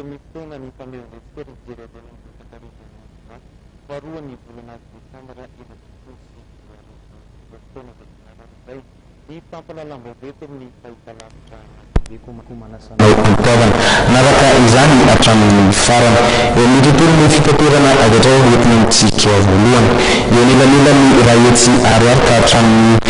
misy ny fameozetsikery mijery avy amin'ny faharoa ny volana desambra efatra sy fotoana zay ny fampalalam-baovety amin'ny fahitalavitra manasana naraka izany hatramin'ny farany ny tontolony fitaterana avatra entina mitsika voalohany elanelan'ny rahetsy ariarika hatramin'ny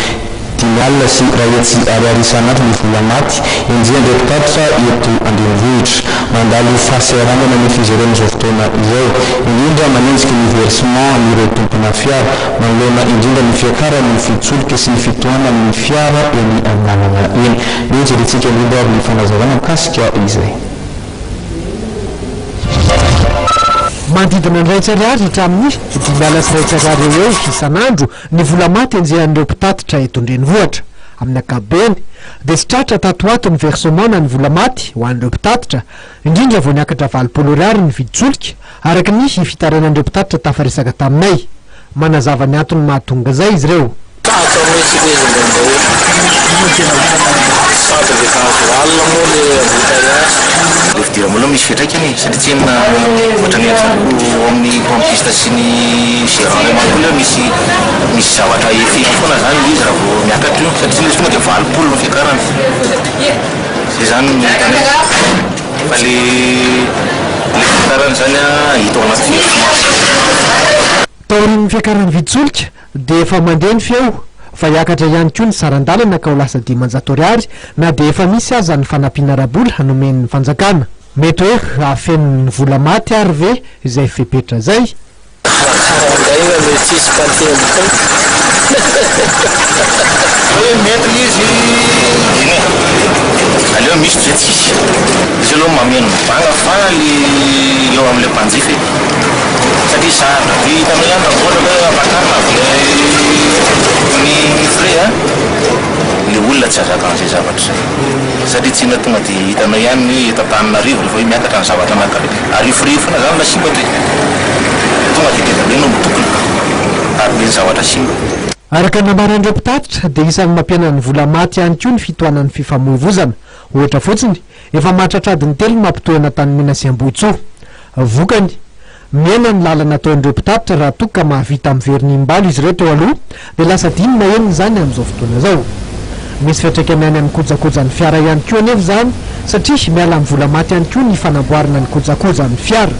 dimy sy rahetsy ariary isanandro ny vola maty enjiandrepitatra eto andrenivohitra mandalo fahasaramana ny fizeren'izao fotoana izao indrindra manenjika ny versement nireo tompona fiara manoloana indrindra ny fiakaran'ny fitsoloka sy ny fitohana amin'ny fiara eny amin'anana eny io jeretsika indrindra ny fanazavana mikasika izay manodidina ny raitsariary hatramin'ny dimy sy raitsariary eo isanandro ny vola maty enjehan'ireo mpitatitra eto andrenivohitra amin'ny ankapobeny dia sy tratra tatoato ny versement na ny vola maty ho an'ireo mpitatitra indrindra vao niakatra 20 ariary ny viditsolika araka ny fitaranan'ireo mpitatitra tafaresaka taminay manazava ny antony mahatonga zay izy ireo fidiramolo misy fiatraikany satria tsy enina ohatrany amin'ny pompista sy ny gérant mankola misy zavatra efika foana zany izy raha vao miakatra io satria izy tonga dia 20 no fiakarany zay zany mitany fa le fiakarany zany hita ao anaty taorin'ny fiakaran'ny viditsolika dia efa mandeha ny feo fa hiakatra ihany koa ny sarandalana ka ho lasa 500 ariary na dia efa misy aza ny fanampiana rabola hanomen'ny fanjakana mety hoe afen'ny vola maty ary ve izay fepetra zay mety izy aleo misy zay tsisy izy aloha mameno mibanga fa le eo amin'le mpanjifa satria sarina vitanao ihany raha ohatra hoe apakarina ny frais le olona tsy azaka an'izay zavatra zay satria tsy ina tonga dia hitanao ihany tatananarivo rehefa hoe miakatra ny zavatra arifirifona zany na simba dia tonga dia devaleno mitokona ary le ny zavatra simba araka namaran'ireo mpitatitra dia isan'ny mampiana ny vola maty ihany koa ny fitohanan'ny fifamoivozana ohatra fotsiny efa mahatratradiny telo ny mampitohana tanymena sy ambohitsoa vokany miaina ny lalana ataon'ireo mpitatitra raha toka ka mahavita amin'ny verinimbalo izy ireo teo aloha dia lasa dimy na enina zany amin'izao fotoana zao misy fiatraikany any amin'ny kojakojan'ny fiara ihany koa anefa zany satria miala amin'ny vola maty ihany koa ny fanamboarana ny kojakojan'ny fiara